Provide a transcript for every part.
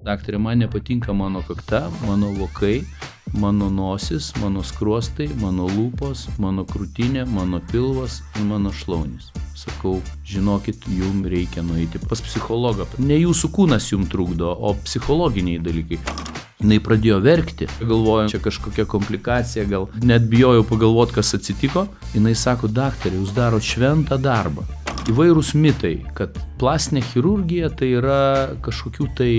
Daktarė, man nepatinka mano kakta, mano vokai, mano nosis, mano skruostai, mano lūpos, mano krūtinė, mano pilvas ir mano šlaunis. Sakau, žinokit, jum reikia nueiti pas psichologą. Ne jūsų kūnas jum trukdo, o psichologiniai dalykai. Jinai pradėjo verkti, galvoju, čia kažkokia komplikacija, gal net bijojau pagalvoti, kas atsitiko. Jinai sako, daktarė, jūs darot šventą darbą. Įvairūs mitai, kad plastinė chirurgija tai yra kažkokių tai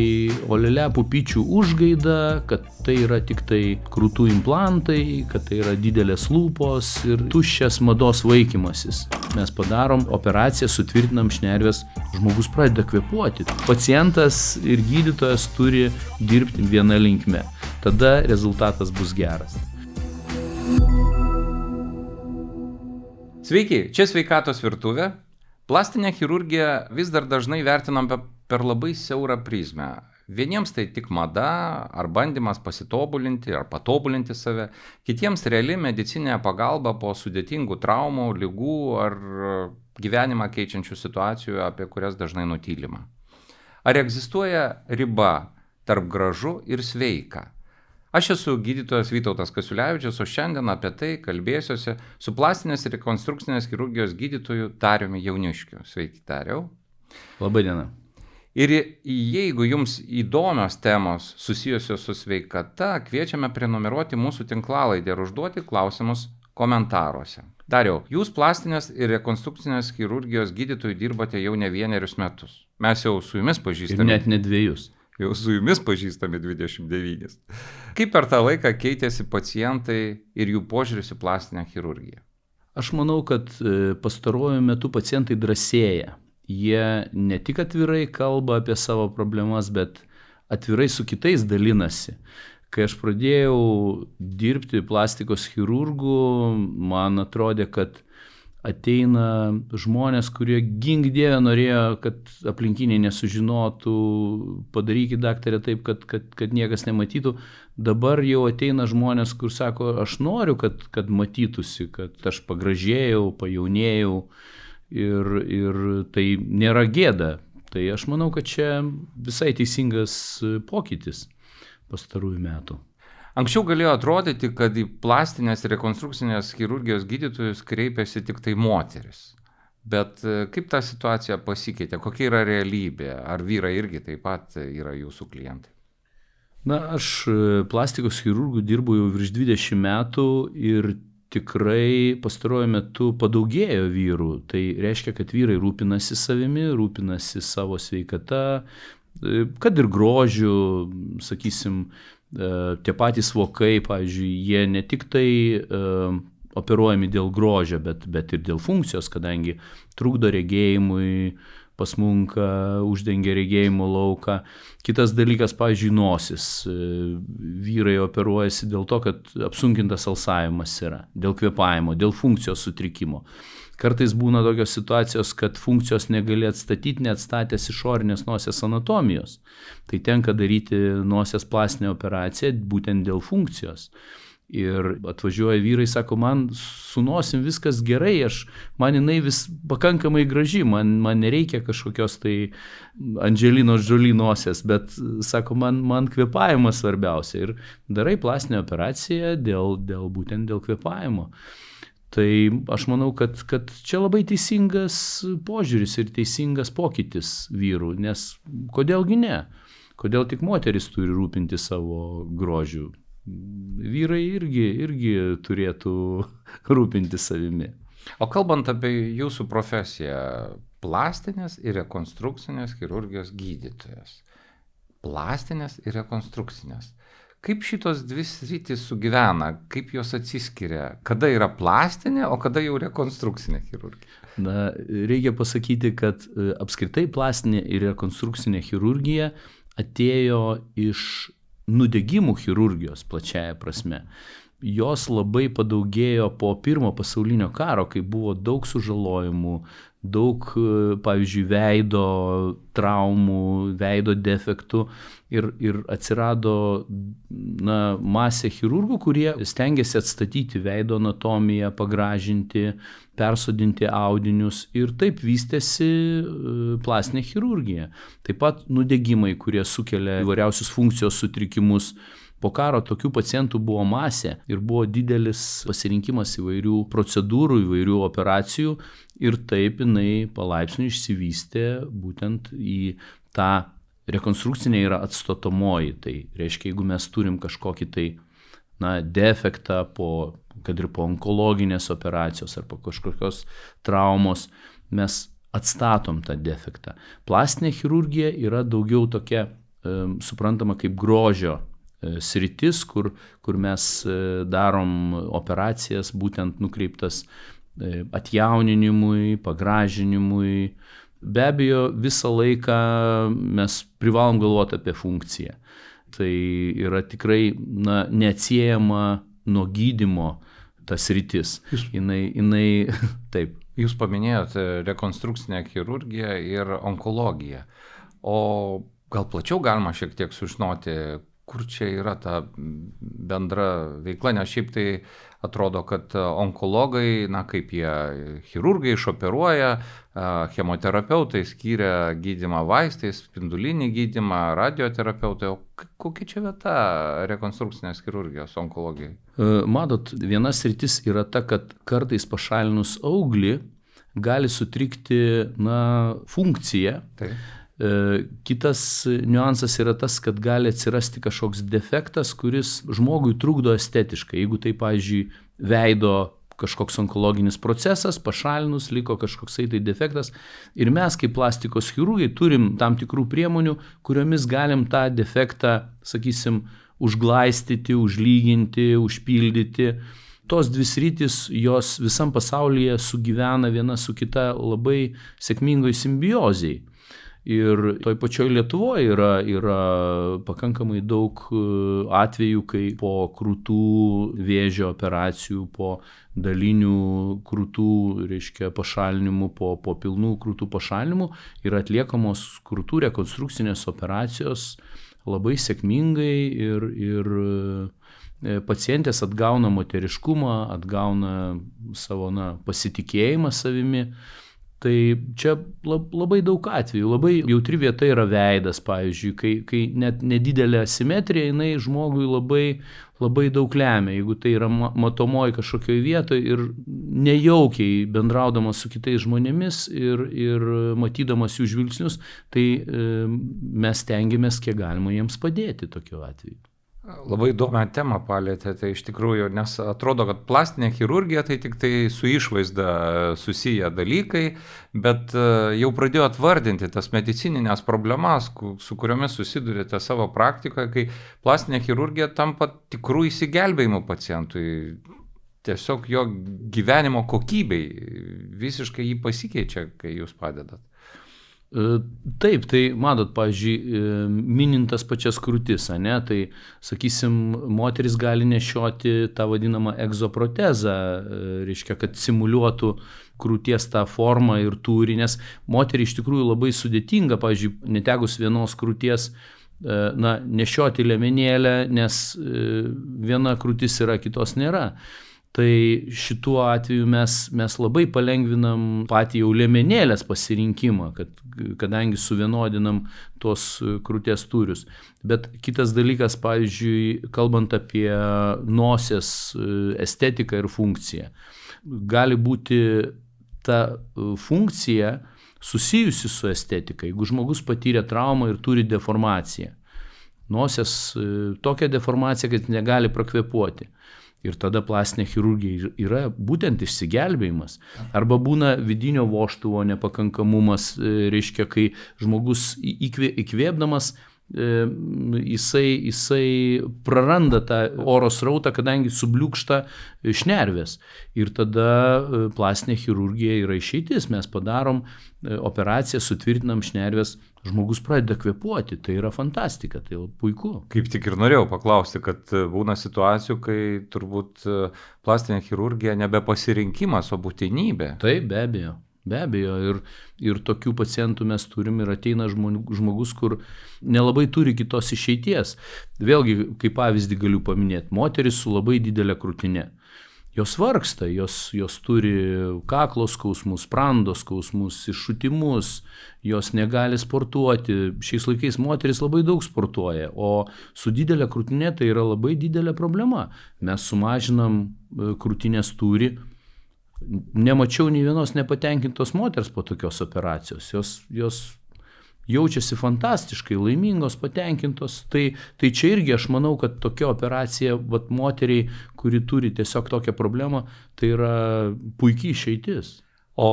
olele pupyčių užgaida, kad tai yra tik tai krūtų implantai, kad tai yra didelės lūpos ir tuščias mados vaikymasis. Mes padarom operaciją, sutvirtinam šnerves, žmogus pradeda kvėpuoti. Pacientas ir gydytojas turi dirbti viena linkme. Tada rezultatas bus geras. Sveiki, čia Sveikatos virtuvė. Plastinę chirurgiją vis dar dažnai vertinam per labai siaurą prizmę. Vieniems tai tik mada ar bandymas pasitobulinti ar patobulinti save, kitiems reali medicininė pagalba po sudėtingų traumų, ligų ar gyvenimą keičiančių situacijų, apie kurias dažnai nutylima. Ar egzistuoja riba tarp gražu ir sveika? Aš esu gydytojas Vytautas Kasiulevičius, o šiandien apie tai kalbėsiuosi su plastinės ir rekonstrukcinės chirurgijos gydytoju Dariumi Jauniškiu. Sveiki, Dariau. Labai diena. Ir jeigu jums įdomios temos susijusios su sveikata, kviečiame prenumeruoti mūsų tinklalaidę ir užduoti klausimus komentaruose. Dariau, jūs plastinės ir rekonstrukcinės chirurgijos gydytojų dirbote jau ne 1 metus. Mes jau su jumis pažįstame. Ir net ne 2. Jau su jumis pažįstami 29. Kaip per tą laiką keitėsi pacientai ir jų požiūris į plastinę chirurgiją? Aš manau, kad pastaruoju metu pacientai drąsėja. Jie ne tik atvirai kalba apie savo problemas, bet atvirai su kitais dalinasi. Kai aš pradėjau dirbti plastikos chirurgų, man atrodė, kad ateina žmonės, kurie gink dieve norėjo, kad aplinkiniai nesužinotų, padarykit daktarė taip, kad niekas nematytų. Dabar jau ateina žmonės, kur sako, aš noriu, kad matytųsi, kad aš pagražėjau, pajaunėjau ir tai nėra gėda. Tai aš manau, kad čia visai teisingas pokytis pastarųjų metų. Anksčiau galėjo atrodyti, kad į plastinės ir rekonstrukcinės chirurgijos gydytojus kreipiasi tik tai moteris. Bet kaip ta situacija pasikeitė? Kokia yra realybė? Ar vyrai irgi taip pat yra jūsų klientai? Na, aš plastikos chirurgų dirbu jau virš 20 metų ir tikrai pastaruoju metu padaugėjo vyrų. Tai reiškia, kad vyrai rūpinasi savimi, rūpinasi savo sveikata, kad ir grožiu, sakysim, tie patys vokai, pavyzdžiui, jie ne tik tai operuojami dėl grožio, bet ir dėl funkcijos, kadangi trukdo regėjimui, pasmunka, uždengia regėjimo lauką. Kitas dalykas, pavyzdžiui, nosis. Vyrai operuojasi dėl to, kad apsunkintas alsavimas yra, dėl kvėpavimo, dėl funkcijos sutrikimo. Kartais būna tokios situacijos, kad funkcijos negali atstatyti, neatstatęs išorinės nosies anatomijos. Tai tenka daryti nosies plastinę operaciją būtent dėl funkcijos. Ir atvažiuoja vyrai, sako, man su nosim viskas gerai, man jinai vis pakankamai graži, man nereikia kažkokios tai Andželinos Jolie nosies, bet, sako, man kvėpavimas svarbiausia. Ir darai plastinę operaciją būtent dėl kvėpavimo. Tai aš manau, kad čia labai teisingas požiūris ir teisingas pokytis vyrų, nes kodėlgi ne? Kodėl tik moteris turi rūpinti savo grožiu? Vyrai irgi turėtų rūpinti savimi. O kalbant apie jūsų profesiją, plastinės ir rekonstrukcinės chirurgijos gydytojas. Plastinės ir rekonstrukcinės. Kaip šitos dvi sritys sugyvena, kaip jos atsiskiria, kada yra plastinė, o kada jau rekonstrukcinė chirurgija? Na, reikia pasakyti, kad apskritai plastinė ir rekonstrukcinė chirurgija atėjo iš nudegimų chirurgijos plačiaja prasme. Jos labai padaugėjo po 1 pasaulinio karo, kai buvo daug sužalojimų, daug, pavyzdžiui, veido traumų, veido defektų ir atsirado masė chirurgų, kurie stengiasi atstatyti veido anatomiją, pagražinti, persodinti audinius ir taip vystėsi plastinė chirurgija. Taip pat nudegimai, kurie sukelia įvairiausius funkcijos sutrikimus. Po karo tokių pacientų buvo masė ir buvo didelis pasirinkimas įvairių procedūrų, įvairių operacijų ir taip jinai palaipsniui išsivystė būtent į tą rekonstrukcinė yra atstatomoji. Tai reiškia, jeigu mes turim kažkokį tai defektą kad ir po onkologinės operacijos ar po kažkokios traumos, mes atstatom tą defektą. Plastinė chirurgija yra daugiau tokia suprantama kaip grožio sritis, kur mes darom operacijas būtent nukreiptas atjauninimui, pagražinimui. Be abejo, visą laiką mes privalom galvoti apie funkciją. Tai yra tikrai neatsiejama nuo gydymo tas sritis. Jinai taip. Jūs paminėjote rekonstrukcinę chirurgiją ir onkologiją. O gal plačiau galima šiek tiek sužinoti, kur čia yra ta bendra veikla, nes šiaip tai atrodo, kad onkologai, kaip jie chirurgai išoperuoja, chemoterapeutai skiria gydymą vaistais, spindulinį gydymą, radioterapeutai, o kokia čia vieta rekonstrukcinės chirurgijos onkologijai? Matot, viena sritis yra ta, kad kartais pašalinus auglį gali sutrikti funkcija. Taip. Kitas niuansas yra tas, kad gali atsirasti kažkoks defektas, kuris žmogui trukdo estetiškai. Jeigu tai, pavyzdžiui, veido kažkoks onkologinis procesas, pašalinus liko kažkoksai tai defektas ir mes kaip plastikos chirurgai turim tam tikrų priemonių, kuriomis galim tą defektą, sakysim, užglaistyti, užlyginti, užpildyti. Tos dvi sritys, jos visam pasaulyje sugyvena viena su kita labai sėkmingoj simbiozijai. Ir toj pačioj Lietuvoje yra pakankamai daug atvejų, kai po krūtų vėžio operacijų, po dalinių krūtų, pašalinimų, po pilnų krūtų pašalinimų yra atliekamos krūtų rekonstrukcinės operacijos labai sėkmingai ir pacientės atgauna moteriškumą, atgauna savo pasitikėjimą savimi. Tai čia labai daug atvejų, labai jautri vieta yra veidas, pavyzdžiui, kai net nedidelė asimetrija, jinai žmogui labai daug lemia. Jeigu tai yra matomoji kažkokioje vietoje ir nejaukiai bendraudamas su kitais žmonėmis ir matydamas jų žvilgsnius, tai mes stengiamės kiek galima jiems padėti tokiu atveju. Labai įdomią temą palėtėte iš tikrųjų, nes atrodo, kad plastinė chirurgija tai tik tai su išvaizda susiję dalykai, bet jau pradėjot vardinti tas medicininės problemas, su kuriomis susidurėte savo praktikoje, kai plastinė chirurgija tampa tikrų įsigelbėjimų pacientui. Tiesiog jo gyvenimo kokybei visiškai jį pasikeičia, kai jūs padedat. Taip, tai matot, pavyzdžiui, minintas pačias krūtis, tai, sakysim, moteris gali nešioti tą vadinamą egzoprotezą, reiškia, kad simuliuotų krūties tą formą ir tūrį, nes moteriai iš tikrųjų labai sudėtinga, pavyzdžiui, netekus vienos krūties, nešioti liemenėlę, nes viena krūtis yra, kitos nėra. Tai šituo atveju mes labai palengvinam patį jau liemenėlės pasirinkimą, kadangi suvienodinam tos krūties tūrius. Bet kitas dalykas, pavyzdžiui, kalbant apie nosies estetiką ir funkciją, gali būti ta funkcija susijusi su estetika, jeigu žmogus patyrė traumą ir turi deformaciją. Nosies tokia deformacija, kad negali prakvėpuoti. Ir tada plastinė chirurgija yra būtent išsigelbėjimas. Arba būna vidinio vožtuvo nepakankamumas, reiškia, kai žmogus įkvėpdamas, jisai praranda tą oro srautą, kadangi subliūkšta šnervės. Ir tada plastinė chirurgija yra išeitis. Mes padarom operaciją, sutvirtinam šnervės, žmogus pradeda kvėpuoti. Tai yra fantastika, tai puiku. Kaip tik ir norėjau paklausti, kad būna situacijų, kai turbūt plastinė chirurgija nebe pasirinkimas, o būtinybė. Taip, be abejo. Be abejo, ir tokių pacientų mes turim ir ateina žmogus, kur nelabai turi kitos išeities. Vėlgi, kaip pavyzdį galiu paminėti, moteris su labai didelė krūtinė. Jos vargsta, jos turi kaklo skausmus, sprando skausmus, iššutimus, jos negali sportuoti. Šiais laikais moteris labai daug sportuoja, o su didelė krūtinė tai yra labai didelė problema. Mes sumažinam krūtinės tūrį. Nemačiau nei vienos nepatenkintos moters po tokios operacijos. Jos jaučiasi fantastiškai, laimingos, patenkintos. Tai čia irgi aš manau, kad tokia operacija moteriai, kuri turi tiesiog tokią problemą, tai yra puikiai išeitis. O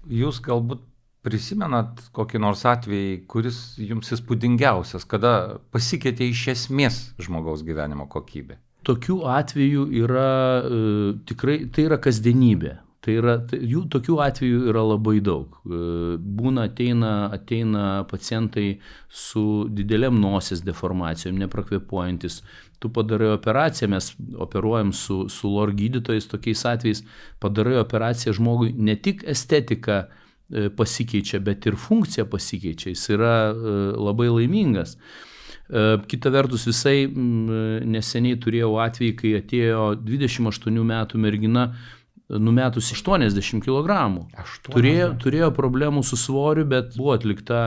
jūs galbūt prisimenat kokį nors atvejį, kuris jums įspūdingiausias, kada pasikeitė iš esmės žmogaus gyvenimo kokybė? Tokių atvejų yra tikrai, tai yra kasdienybė. Tokių atvejų yra labai daug. Būna ateina pacientai su didelėm nosies deformacijom, neprakvėpuojantis. Tu padarai operaciją, mes operuojam su LOR gydytojais tokiais atvejais, padarai operaciją žmogui, ne tik estetika pasikeičia, bet ir funkcija pasikeičia. Jis yra labai laimingas. Kita vertus, visai neseniai turėjau atvejį, kai atėjo 28 metų mergina numetusi 80 kg. Turėjo problemų su svoriu, bet buvo atlikta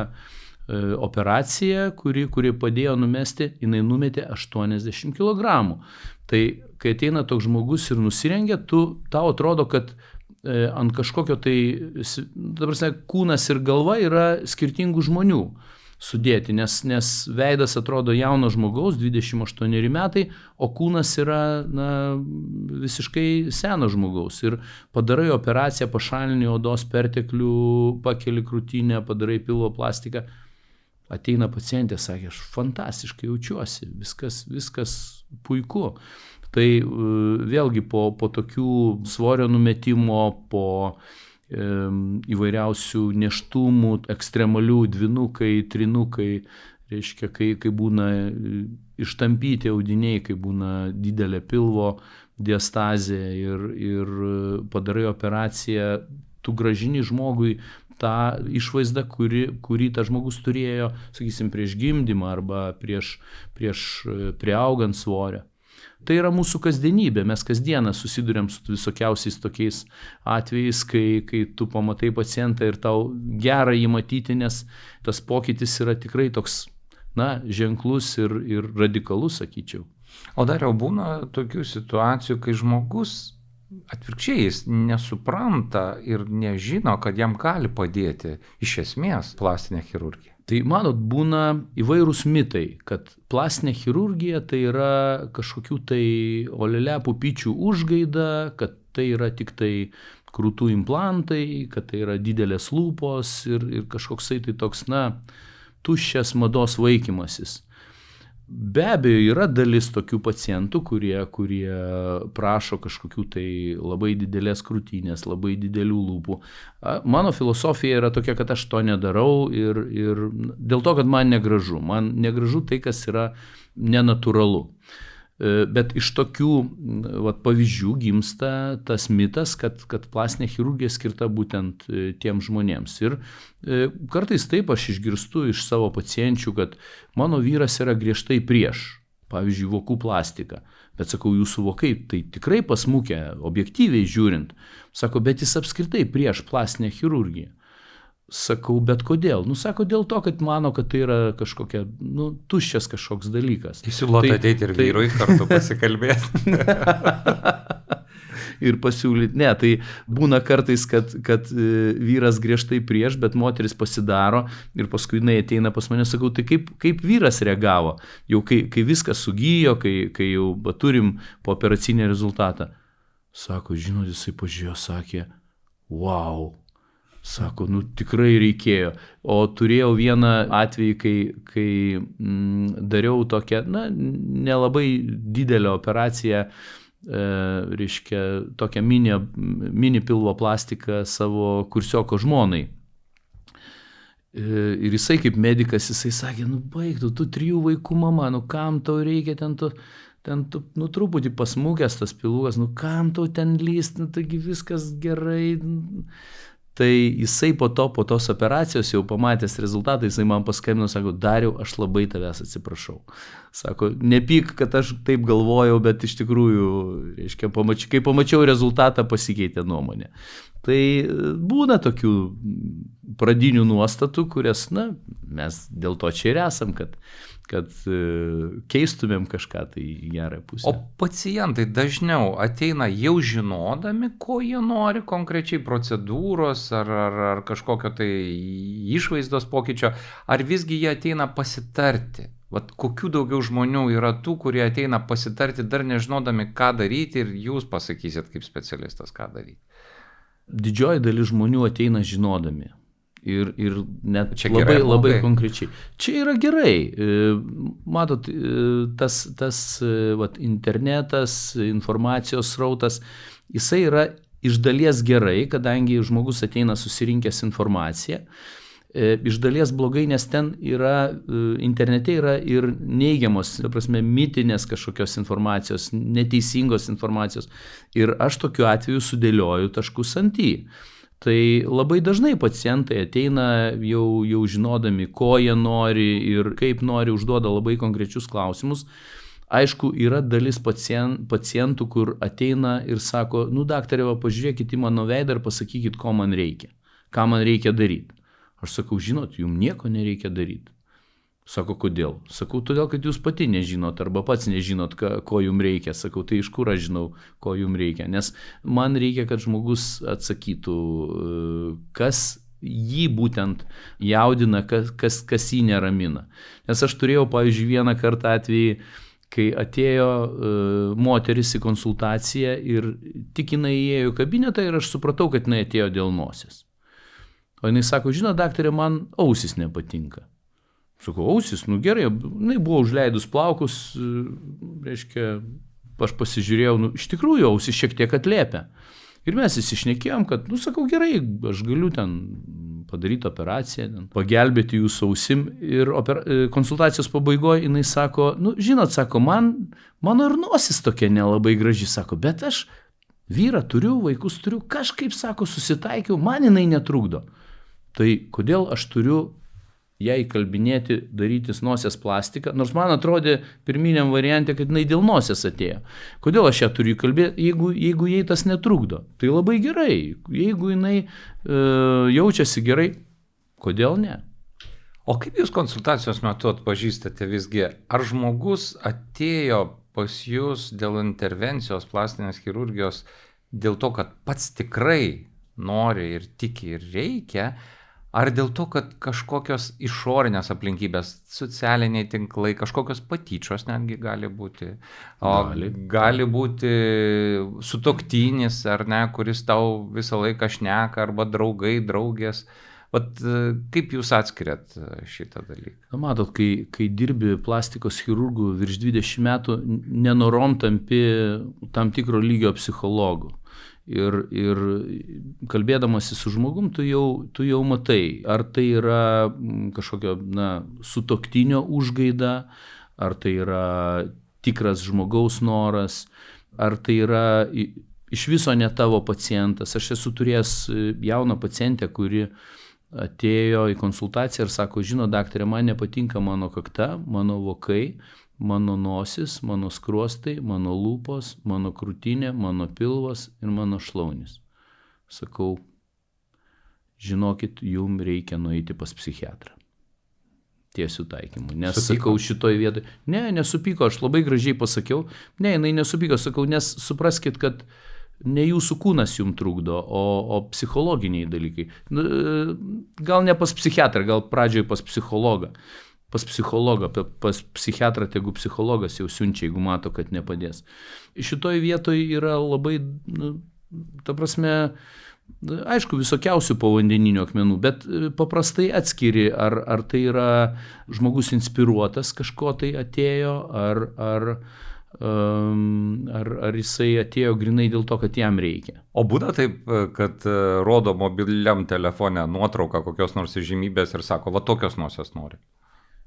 operacija, kuri padėjo numesti, jinai numetė 80 kg. Tai kai ateina toks žmogus ir nusirengia, tau atrodo, kad ant kažkokio tai, ta prasme, kūnas ir galva yra skirtingų žmonių sudėti, nes veidas atrodo jauno žmogaus, 28 metai, o kūnas yra visiškai seno žmogaus. Ir padarai operaciją, pašalini odos perteklių, pakeli krūtinę, padarai pilvo plastiką. Ateina pacientė, sakė, aš fantastiškai jaučiuosi, viskas puiku. Tai vėlgi po tokių svorio numetimo, po įvairiausių nėštumų, ekstremalių dvynukai, trinukai, reiškia, kai būna ištampyti audiniai, kai būna didelė pilvo diastazė ir padarai operaciją, tu grąžini žmogui tą išvaizdą, kurį tas žmogus turėjo, sakysim, prieš gimdymą arba prieš priaugant svorio. Tai yra mūsų kasdienybė, mes kasdieną susiduriam su visokiausiais tokiais atvejais, kai tu pamatai pacientą ir tau gera jį matyti, nes tas pokytis yra tikrai toks, ženklus ir radikalus, sakyčiau. O dar jau būna tokių situacijų, kai žmogus atvirkščiai jis nesupranta ir nežino, kad jam gali padėti iš esmės plastinė chirurgija. Tai manot, būna įvairūs mitai, kad plastinė chirurgija tai yra kažkokių tai olele pupyčių užgaida, kad tai yra tik tai krūtų implantai, kad tai yra didelės lūpos ir kažkoksai tai toks, tuščias mados vaikymasis. Be abejo, yra dalis tokių pacientų, kurie prašo kažkokių tai labai didelės krūtinės, labai didelių lūpų. Mano filosofija yra tokia, kad aš to nedarau ir dėl to, kad man negražu. Man negražu tai, kas yra nenatūralu. Bet iš tokių pavyzdžių gimsta tas mitas, kad plastinė chirurgija skirta būtent tiem žmonėms. Ir kartais taip aš išgirstu iš savo pacienčių, kad mano vyras yra griežtai prieš, pavyzdžiui, vokų plastiką. Bet sakau, jūsų vokai tai tikrai pasmukę, objektyviai žiūrint. Sako, bet jis apskritai prieš plastinę chirurgiją. Sakau, bet kodėl? Sako, dėl to, kad mano, kad tai yra kažkokia, tuščias kažkoks dalykas. Įsiūlot ateiti ir vyrui kartu pasikalbėti. Ir pasiūlyti. Ne, tai būna kartais, kad vyras griežtai prieš, bet moteris pasidaro ir paskui jinai ateina pas mane, sakau, tai kaip vyras reagavo? Jau kai viskas sugijo, kai jau turim po operacinį rezultatą. Sako, žinot, jisai pažiūrėjo, sakė, wow. Sako, tikrai reikėjo. O turėjau vieną atvejį, kai dariau tokią, nelabai didelę operaciją, reiškia, tokią mini pilvo plastiką savo kursioko žmonai. Ir jisai kaip medikas, jisai sakė, baigtų, tu 3 vaikų mama, kam tau reikia ten truputį pasmukęs tas pilvukas, kam tau ten lyst, taigi viskas gerai. Tai jisai po tos operacijos jau pamatęs rezultatą, jisai man paskambino, sako, Dariau, aš labai tavęs atsiprašau. Sako, nepyk, kad aš taip galvojau, bet iš tikrųjų, reiškia, kai pamačiau rezultatą, pasikeitė nuomonė. Tai būna tokių pradinių nuostatų, kurias, mes dėl to čia ir esam, kad keistumėm kažką tai į gerą pusę. O pacientai dažniau ateina jau žinodami, ko jie nori, konkrečiai procedūros ar kažkokio tai išvaizdos pokyčio, ar visgi jie ateina pasitarti? Vat kokių daugiau žmonių yra tų, kurie ateina pasitarti dar nežinodami, ką daryti ir jūs pasakysit kaip specialistas, ką daryti? Didžioji dalis žmonių ateina žinodami. Ir net čia labai konkrečiai. Čia yra gerai. Matot, tas internetas, informacijos srautas, jisai yra iš dalies gerai, kadangi žmogus ateina susirinkęs informaciją. Iš dalies blogai, nes ten yra, internete yra ir neigiamos, ta prasme, mitinės kažkokios informacijos, neteisingos informacijos. Ir aš tokiu atveju sudėlioju taškus ant į. Tai labai dažnai pacientai ateina jau žinodami, ko jie nori ir kaip nori, užduoda labai konkrečius klausimus. Aišku, yra dalis pacientų, kur ateina ir sako, daktare, pažiūrėkit į mano veidą ir pasakykit, ko man reikia, ką man reikia daryti. Aš sakau, žinot, jums nieko nereikia daryti. Sako, kodėl? Sakau, todėl, kad jūs pati nežinot arba pats nežinot, ko jums reikia. Sakau, tai iš kur aš žinau, ko jums reikia. Nes man reikia, kad žmogus atsakytų, kas jį būtent jaudina, kas jį neramina. Nes aš turėjau, pavyzdžiui, vieną kartą atvejį, kai atėjo moteris į konsultaciją ir tik jinai įėjo į kabinetą ir aš supratau, kad jinai atėjo dėl nosies. O jinai sako, žinot, daktarė, man ausis nepatinka. Sakau, ausis, gerai, jinai buvo užleidus plaukus, reiškia, aš pasižiūrėjau, iš tikrųjų ausis šiek tiek atliepia. Ir mes įsišnekėjom, kad, sakau, gerai, aš galiu ten padaryti operaciją, pagelbėti jūsų ausim. Ir konsultacijos pabaigoje jinai sako, žinot, sako, mano ir nosis tokia nelabai graži, sako, bet aš vyrą turiu, vaikus turiu, kažkaip, sako, susitaikiau, man jinai netrukdo. Tai kodėl aš turiu ją įkalbinėti darytis nosies plastiką, nors man atrodė pirminiam variante, kad jinai dėl nosies atėjo. Kodėl aš ją turiu įkalbėti, jeigu jai tas netrukdo? Tai labai gerai. Jeigu jinai jaučiasi gerai, kodėl ne? O kaip jūs konsultacijos metu atpažįstate visgi, ar žmogus atėjo pas jūs dėl intervencijos plastinės chirurgijos, dėl to, kad pats tikrai nori ir tiki ir reikia, ar dėl to, kad kažkokios išorinės aplinkybės, socialiniai tinklai, kažkokios patyčios netgi gali būti. Gali būti sutuoktinis, ar ne, kuris tau visą laiką šneka, arba draugai, draugės. Kaip jūs atskiriat šitą dalyką? Matot, kai dirbi plastikos chirurgų virš 20 metų, nenorom tampi tam tikro lygio psichologu. Ir kalbėdamasi su žmogum, tu jau matai, ar tai yra kažkokio sutuoktinio užgaida, ar tai yra tikras žmogaus noras, ar tai yra iš viso ne tavo pacientas. Aš esu turėjęs jauną pacientę, kuri atėjo į konsultaciją ir sako, žino, daktarė, man nepatinka mano kakta, mano vokai, mano nosis, mano skruostai, mano lūpos, mano krūtinė, mano pilvas ir mano šlaunis. Sakau, žinokit, jums reikia nueiti pas psichiatrą. Tiesių taikymų. Nes sakau šitoj vietoj. Ne, nesupyko, aš labai gražiai pasakiau. Ne, jinai nesupyko, sakau, nes supraskit, kad ne jūsų kūnas jums trukdo, o psichologiniai dalykai. Gal ne pas psichiatrą, gal pradžioje pas psichologą. Pas psichologą, pas psichiatrą, jeigu psichologas jau siunčia, jeigu mato, kad nepadės. Šitoj vietoj yra labai, ta prasme, aišku, visokiausių povandeninių akmenų, bet paprastai atskiri, ar tai yra žmogus inspiruotas kažko tai atėjo, ar jisai atėjo grinai dėl to, kad jam reikia. O būna taip, kad rodo mobiliam telefone nuotrauką kokios nors įžymybės ir sako, va tokios nosios nori.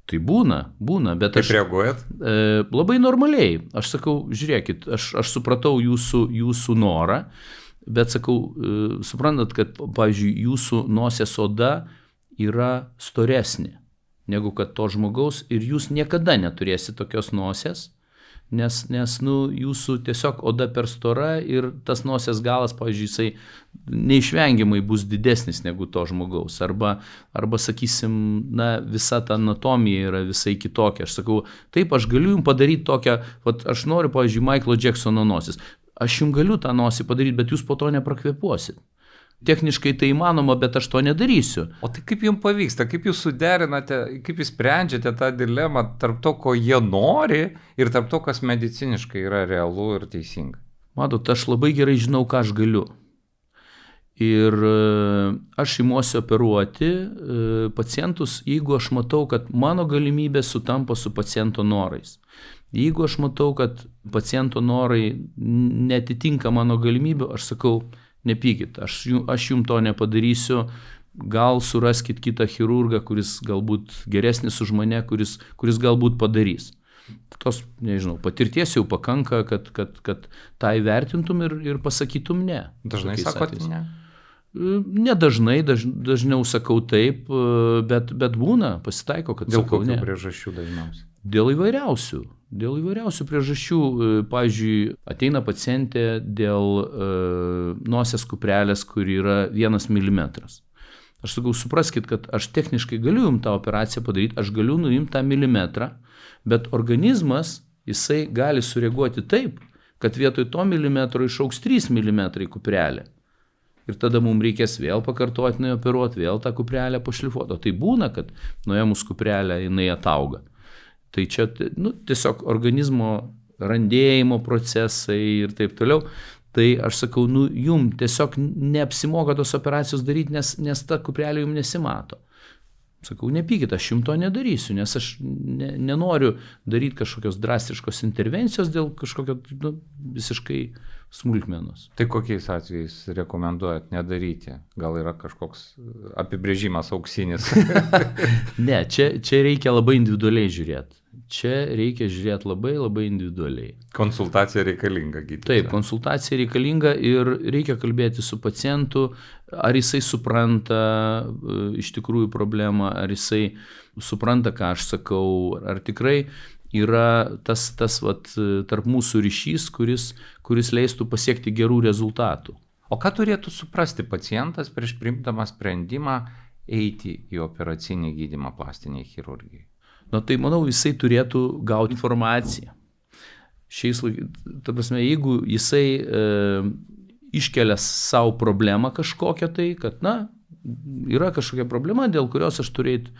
Tai būna, bet Kaip reaguojat? Labai normaliai. Aš sakau, žiūrėkit, aš supratau jūsų norą, Bet sakau, suprantat, kad, pavyzdžiui, jūsų nosies oda yra storesnė negu kad to žmogaus ir jūs niekada neturėsite tokios nosies, nes jūsų tiesiog oda per stora ir tas nosies galas, pavyzdžiui, jisai neišvengiamai bus didesnis negu to žmogaus. Arba sakysim, visa ta anatomija yra visai kitokia. Aš sakau, taip, aš galiu jums padaryti tokią, aš noriu, pavyzdžiui, Michaelo Jacksono nosis. Aš jums galiu tą nosį padaryti, bet jūs po to neprakvėpuosit. Techniškai tai įmanoma, bet aš to nedarysiu. O tai kaip jums pavyksta, kaip jūs suderinate, kaip jūs sprendžiate tą dilemą tarp to, ko jie nori ir tarp to, kas mediciniškai yra realu ir teisinga? Matot, aš labai gerai žinau, ką aš galiu. Ir aš imuosi operuoti pacientus, jeigu aš matau, kad mano galimybė sutampa su paciento norais. Jeigu aš matau, kad paciento norai netitinka mano galimybių, aš sakau, nepykit, aš jums to nepadarysiu, gal suraskit kitą chirurgą, kuris galbūt geresnis už mane, kuris galbūt padarys. Tos, nežinau, patirties jau pakanka, kad tą įvertintum ir pasakytum ne. Dažnai sakot ne? Nedažnai, dažniau sakau taip, bet būna, pasitaiko, kad sakau ne. Dėl kokių priežasčių dažniausiai? Dėl įvairiausių priežasčių. Pavyzdžiui, ateina pacientė dėl nosies kuprelės, kuri yra 1 milimetras. Aš sakau, supraskit, kad aš techniškai galiu jums tą operaciją padaryti, aš galiu nuimti tą milimetrą, bet organizmas, jisai gali sureaguoti taip, kad vietoj to milimetro išaugs 3 milimetrai kuprelė. Ir tada mums reikės vėl pakartotinai operuoti, vėl tą kuprelę pašlifuoti. O tai būna, kad nuėmus kuprelę jinai atauga. Tai čia tiesiog organizmo randėjimo procesai ir taip toliau. Tai aš sakau, jum tiesiog neapsimoka tos operacijos daryti, nes ta kuprelė jums nesimato. Sakau, nepykit, aš jums to nedarysiu, nes aš nenoriu daryti kažkokios drastiškos intervencijos dėl kažkokio visiškai smulkmenos. Tai kokiais atvejais rekomenduojat nedaryti? Gal yra kažkoks apibrėžimas auksinis? Ne, čia reikia labai individualiai žiūrėti. Čia reikia žiūrėti labai individualiai. Konsultacija reikalinga, gydytojas. Taip, konsultacija reikalinga ir reikia kalbėti su pacientu, ar jisai supranta iš tikrųjų problemą, ar jisai supranta, ką aš sakau, ar tikrai yra tas tarp mūsų ryšys, kuris leistų pasiekti gerų rezultatų. O ką turėtų suprasti pacientas prieš priimdamas sprendimą eiti į operacinį gydymą plastiniai chirurgijai? Tai manau, jisai turėtų gauti informaciją. Ta prasme, jeigu jisai iškelia savo problemą kažkokią tai, kad, yra kažkokia problema, dėl kurios aš turėtų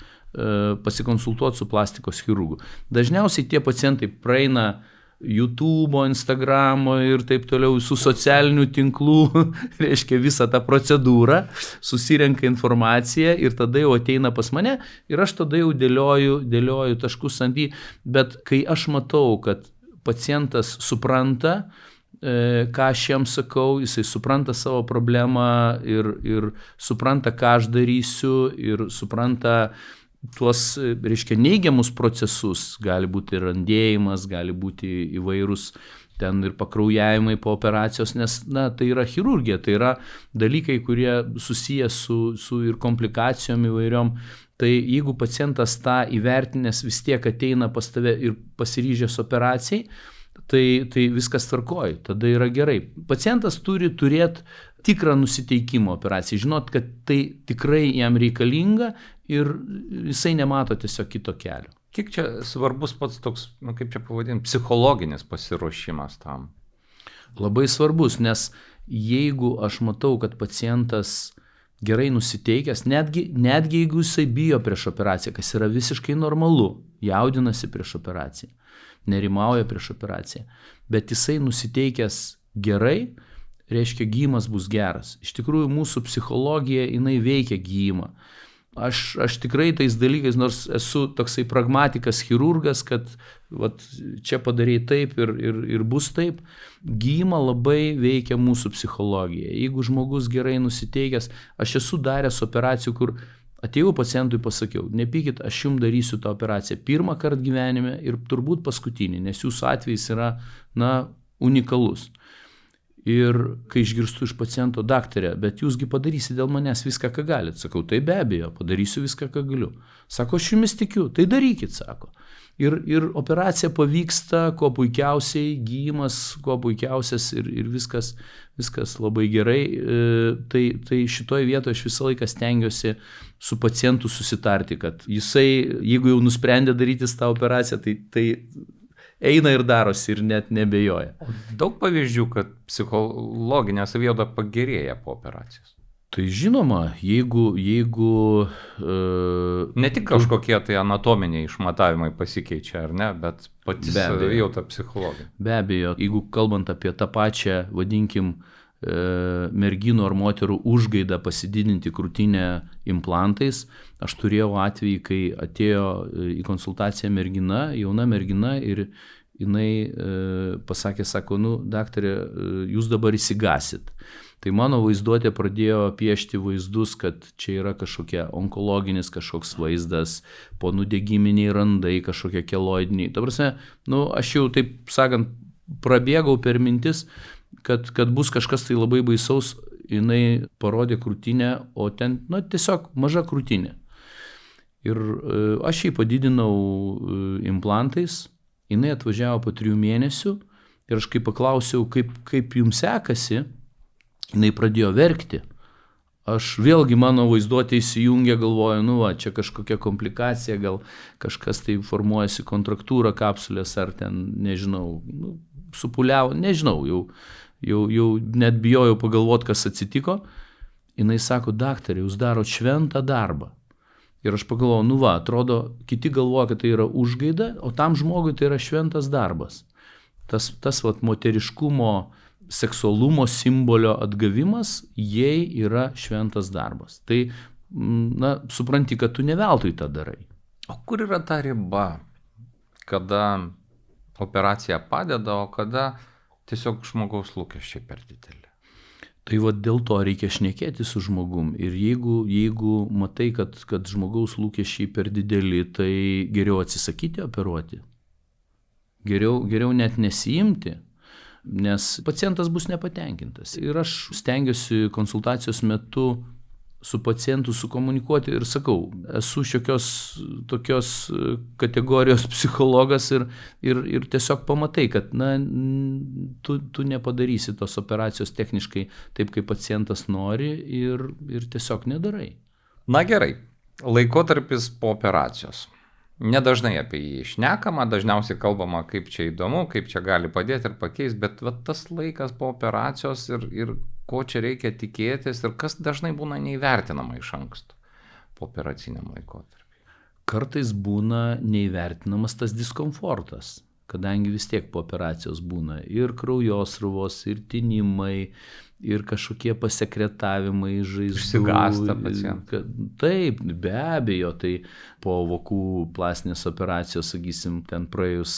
pasikonsultuoti su plastikos chirurgu. Dažniausiai tie pacientai praeina YouTube, Instagramo ir taip toliau, visų socialinių tinklų, reiškia visą tą procedūrą, susirenka informaciją ir tada jau ateina pas mane ir aš tada jau dėlioju taškus ant į, bet kai aš matau, kad pacientas supranta, ką aš jam sakau, jisai supranta savo problemą ir supranta, ką aš darysiu ir supranta tuos, reiškia, neigiamus procesus, gali būti randėjimas, gali būti įvairūs ten ir pakraujavimai po operacijos, nes, tai yra chirurgija, tai yra dalykai, kurie susiję su ir komplikacijom įvairiom. Tai jeigu pacientas tą įvertinęs vis tiek ateina pas tave ir pasiryžęs operacijai, tai viskas tvarkoj, tada yra gerai. Pacientas turi turėti tikrą nusiteikimo operacijai, žinot, kad tai tikrai jam reikalinga ir jisai nemato tiesiog kito kelio. Kiek čia svarbus pats toks, kaip čia pavadinti, psichologinis pasiruošimas tam? Labai svarbus, nes jeigu aš matau, kad pacientas gerai nusiteikęs, netgi jeigu jisai bijo prieš operaciją, kas yra visiškai normalu, jaudinasi prieš operaciją, nerimauja prieš operaciją, bet jisai nusiteikęs gerai, reiškia, gydymas bus geras. Iš tikrųjų, mūsų psichologija, jinai veikia gydymą. Aš tikrai tais dalykais, nors esu toksai pragmatikas chirurgas, kad čia padarei taip ir bus taip, gydymą labai veikia mūsų psichologija. Jeigu žmogus gerai nusiteikęs, aš esu daręs operacijų, kur atėjau pacientui pasakiau, nepykit, aš jums darysiu tą operaciją pirmą kartą gyvenime ir turbūt paskutinį, nes jūsų atvejis yra, unikalus. Ir kai išgirstu iš paciento, daktare, bet jūsgi padarysi dėl manęs viską, ką galit. Sakau, tai be abejo, padarysiu viską, ką galiu. Sako, aš jumis tikiu, tai darykit, sako. Ir operacija pavyksta, kuo puikiausiai, gydymas, kuo puikiausias ir viskas labai gerai. Tai šitoje vietoje aš visą laiką stengiuosi su pacientu susitarti, kad jisai, jeigu jau nusprendė daryti tą operaciją, tai eina ir darosi ir net nebejoja. Daug pavyzdžių, kad psichologinė savijauta pagerėja po operacijos. Tai žinoma, jeigu ne tik kažkokie tai anatominiai išmatavimai pasikeičia, ar ne, bet pati savijauta psichologinė. Be abejo, jeigu kalbant apie tą pačią, vadinkim, merginų ar moterų užgaidą pasididinti krūtinę implantais, aš turėjau atvejį, kai atėjo į konsultaciją mergina, jauna mergina, ir jinai pasakė, sako, daktare, jūs dabar įsigasit. Tai mano vaizduotė pradėjo piešti vaizdus, kad čia yra kažkokia onkologinis kažkoks vaizdas, ponudegiminiai randai, kažkokie keloidiniai. Ta prasme, aš jau taip sakant, prabėgau per mintis, kad bus kažkas tai labai baisaus, jinai parodė krūtinę, o ten, tiesiog maža krūtinė. Ir aš jį padidinau implantais, jinai atvažiavo po 3 mėnesių ir aš kai paklausiau, kaip jums sekasi, jinai pradėjo verkti. Aš vėlgi mano vaizduotė įsijungė, galvoju, čia kažkokia komplikacija, gal kažkas tai formuojasi kontraktūra kapsulės, ar ten, nežinau, supuliavo, nežinau, jau net bijojau pagalvoti, kas atsitiko. Jinai sako, daktare, jūs darot šventą darbą. Ir aš pagalvojau, atrodo, kiti galvoja, kad tai yra užgaida, o tam žmogui tai yra šventas darbas. Tas moteriškumo, seksualumo simbolio atgavimas, jai yra šventas darbas. Tai, supranti, kad tu ne veltui tą darai. O kur yra ta riba, kada operacija padeda, o kada tiesiog žmogaus lūkesčiai per dideli? Tai dėl to reikia šnekėti su žmogum. Ir jeigu matai, kad žmogaus lūkesčiai per dideli, tai geriau atsisakyti operuoti. Geriau net nesiimti, nes pacientas bus nepatenkintas. Ir aš stengiuosi konsultacijos metu su pacientu sukomunikuoti ir sakau, esu šiokios tokios kategorijos psichologas ir tiesiog pamatai, kad tu nepadarysi tos operacijos techniškai taip, kaip pacientas nori ir tiesiog nedarai. Na gerai, laikotarpis po operacijos. Nedažnai apie jį šnekama, dažniausiai kalbama, kaip čia įdomu, kaip čia gali padėti ir pakeisti, bet tas laikas po operacijos ir ko čia reikia tikėtis ir kas dažnai būna neįvertinama iš anksto po operaciniam laikotarpiu. Kartais būna neįvertinamas tas diskomfortas, kadangi vis tiek po operacijos būna ir kraujosruvos, ir tinimai, ir kažkokie pasekretavimai žaizdų. Išsigąsta pacientas. Taip, be abejo, tai po vokų plastinės operacijos, sakysim, ten praėjus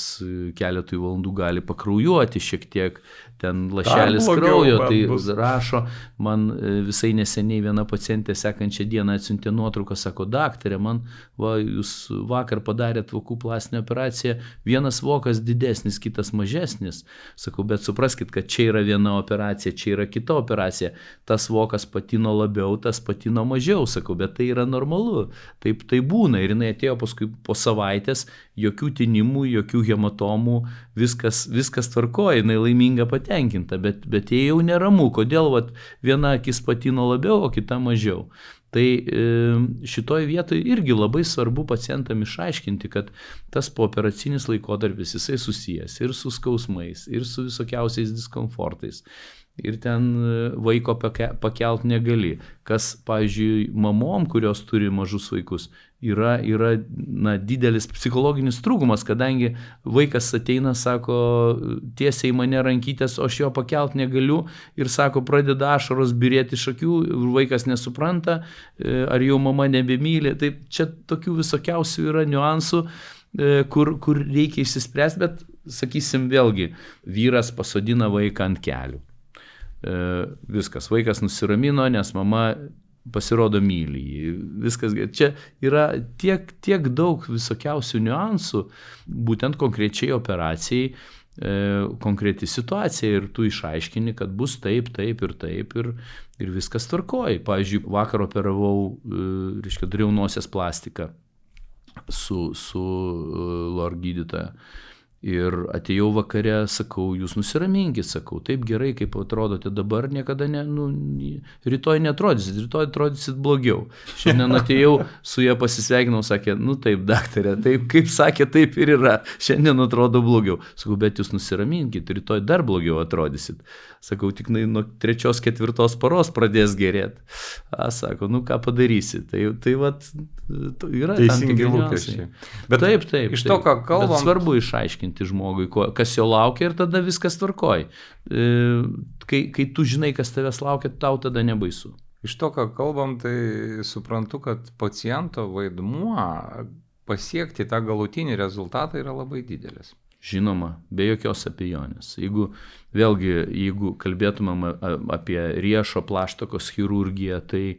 keletui valandų gali pakraujuoti šiek tiek, ten lašelis kraujo, tai rašo, man visai neseniai viena pacientė sekančią dieną atsiuntė nuotrauką, sako, daktare, jūs vakar padarėt vokų plastinę operaciją, vienas vokas didesnis, kitas mažesnis. Sakau, bet supraskit, kad čia yra viena operacija, čia yra kita operacija. Tas vokas patino labiau, tas patino mažiau, sakau, bet tai yra normalu. Taip tai būna. Ir jinai atėjo paskui po savaitės, jokių tinimų, jokių hematomų, viskas tvarkoja, jinai laiminga patenkinta, bet jie jau neramu, kodėl viena akis patino labiau, o kita mažiau. Tai šitoj vietoj irgi labai svarbu pacientam išaiškinti, kad tas pooperacinis laikotarpis jisai susijęs ir su skausmais, ir su visokiausiais diskomfortais. Ir ten vaiko pakelt negali. Kas, pavyzdžiui, mamom, kurios turi mažus vaikus, yra didelis psichologinis trūkumas, kadangi vaikas ateina, sako, tiesiai mane rankytės, o aš jo pakelt negaliu ir sako, pradeda ašaros byrėti iš akių ir vaikas nesupranta, ar jau mama nebemyli. Tai čia tokių visokiausių yra niuansų, kur reikia išsispręsti, bet, sakysim, vėlgi, vyras pasodina vaiką ant kelių. Viskas, vaikas nusiramino, nes mama pasirodo myli jį. Viskas, čia yra tiek daug visokiausių niuansų, būtent konkrečiai operacijai, konkreti situacija ir tu išaiškini, kad bus taip ir viskas tvarkoja. Pavyzdžiui, vakar operavau, dariau nosies plastiką su lor gydytoja. Ir atėjau vakare, sakau, jūs nusiraminkit, sakau, taip gerai, kaip atrodote dabar, niekada rytoj neatrodysit, rytoj atrodysit blogiau. Šiandien atėjau, su ją pasisveikinau, sakė, taip, daktarė, taip, kaip sakė, taip ir yra, šiandien atrodo blogiau. Sakau, bet jūs nusiraminkit, rytoj dar blogiau atrodysit. Sakau, tik nuo 3-4 paros pradės gerėti. Sako, ką padarysi, tai vat, yra teisingi lūkesčiai. Bet taip, iš to, ką kalbam, bet svarbu išaiškinti žmogui, kas jo laukia ir tada viskas tvarkoj. Kai tu žinai, kas tavęs laukia, tau tada nebaisu. Iš to, ką kalbam, tai suprantu, kad paciento vaidmuo pasiekti tą galutinį rezultatą yra labai didelis. Žinoma, be jokios abejonės. Jeigu kalbėtumėm apie riešo plaštakos chirurgiją, tai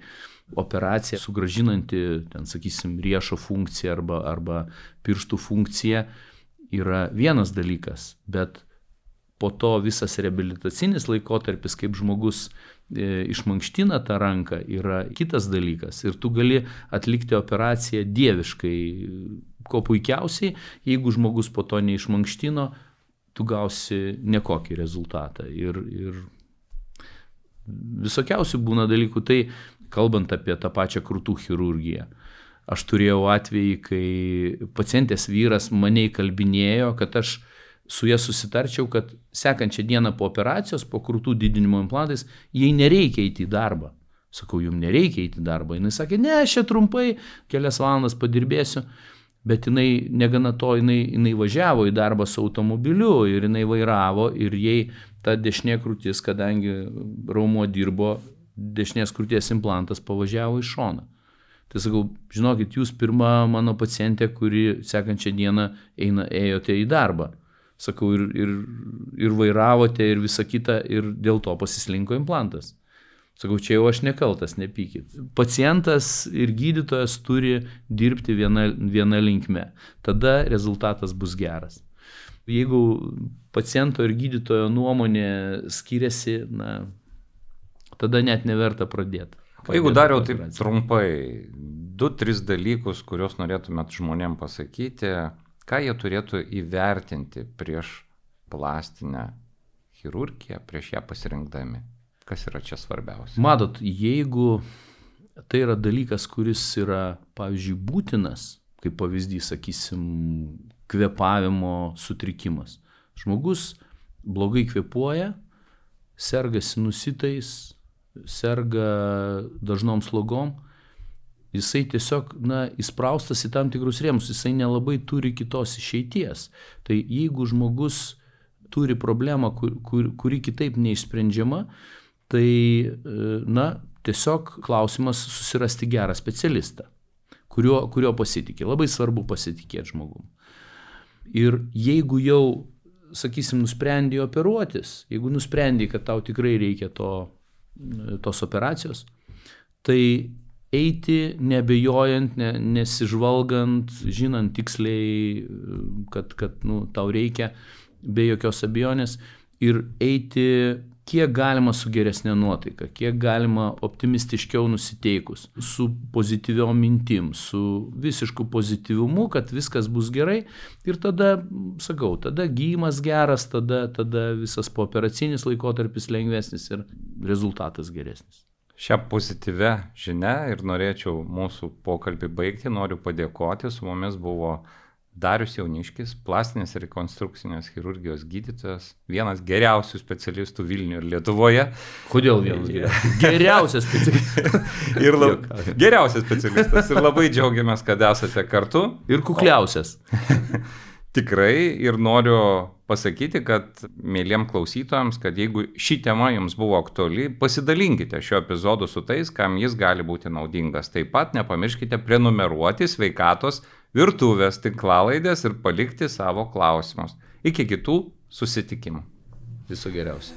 operacija sugrąžinanti, sakysim, riešo funkciją arba pirštų funkciją yra vienas dalykas, bet po to visas reabilitacinis laikotarpis, kaip žmogus išmankština tą ranką, yra kitas dalykas. Ir tu gali atlikti operaciją dieviškai, ko puikiausiai, jeigu žmogus po to neišmankštino, tu gausi nekokį rezultatą. Ir visokiausių būna dalykų. Tai kalbant apie tą pačią krūtų chirurgiją. Aš turėjau atvejį, kai pacientės vyras mane įkalbinėjo, kad aš su ja susitarčiau, kad sekančią dieną po operacijos, po krūtų didinimo implantais, jai nereikia eiti į darbą. Sakau, jums nereikia eiti į darbą. Jinai sakė, ne, aš čia trumpai, kelias valandas padirbėsiu. Bet jinai, negana to, jinai važiavo į darbą su automobiliu ir jinai vairavo ir jai ta dešinė krūtis, kadangi raumuo dirbo, dešinės krūties implantas pavažiavo į šoną. Tai sakau, žinokit, jūs pirma mano pacientė, kuri sekančią dieną ėjote į darbą. Sakau, ir vairavote ir visa kita ir dėl to pasislinko implantas. Sakau, čia jau aš nekaltas, nepykit. Pacientas ir gydytojas turi dirbti viena linkme. Tada rezultatas bus geras. Jeigu paciento ir gydytojo nuomonė skiriasi, tada net neverta pradėti. Jeigu dariau taip trumpai, 2-3 dalykus, kuriuos norėtumėt žmonėm pasakyti, ką jie turėtų įvertinti prieš plastinę chirurgiją, prieš ją pasirinkdami. Kas yra čia svarbiausia? Matot, jeigu tai yra dalykas, kuris yra, pavyzdžiui, būtinas, kaip pavyzdys, sakysim, kvėpavimo sutrikimas. Žmogus blogai kvėpuoja, serga sinusitais, serga dažnom slogom, jisai tiesiog, įspraustas į tam tikrus rėmus, jisai nelabai turi kitos išeities. Tai jeigu žmogus turi problemą, kuri kitaip neišsprendžiama, tai, tiesiog klausimas susirasti gerą specialistą, kurio pasitikė. Labai svarbu pasitikėti žmogum. Ir jeigu jau, sakysim, nusprendė operuotis, jeigu nusprendė, kad tau tikrai reikia tos operacijos, tai eiti nebejojant, nesižvalgant, žinant tiksliai, kad tau reikia, be jokios abejonės, ir eiti kiek galima su geresnė nuotaika, kiek galima optimistiškiau nusiteikus, su pozityviom mintim, su visišku pozityvumu, kad viskas bus gerai. Ir tada, sakau, tada gydymas geras, tada visas pooperacinis laikotarpis lengvesnis ir rezultatas geresnis. Šią pozityvę žinią ir norėčiau mūsų pokalbį baigti. Noriu padėkoti. Su mumis buvo Darius Jauniškis, plastinės ir rekonstrukcinės chirurgijos gydytojas, vienas geriausių specialistų Vilniuje ir Lietuvoje. Kodėl vienas geriausias? Geriausias specialistas. Geriausias specialistas ir labai džiaugiamės, kad esate kartu. Ir kukliausias. Tikrai, ir noriu pasakyti, kad mėliem klausytojams, kad jeigu ši tema jums buvo aktuali, pasidalinkite šio epizodu su tais, kam jis gali būti naudingas. Taip pat nepamirškite prenumeruoti Sveikatos virtuvės tinklalaidės ir palikti savo klausimus. Iki kitų susitikimų. Viso geriausio.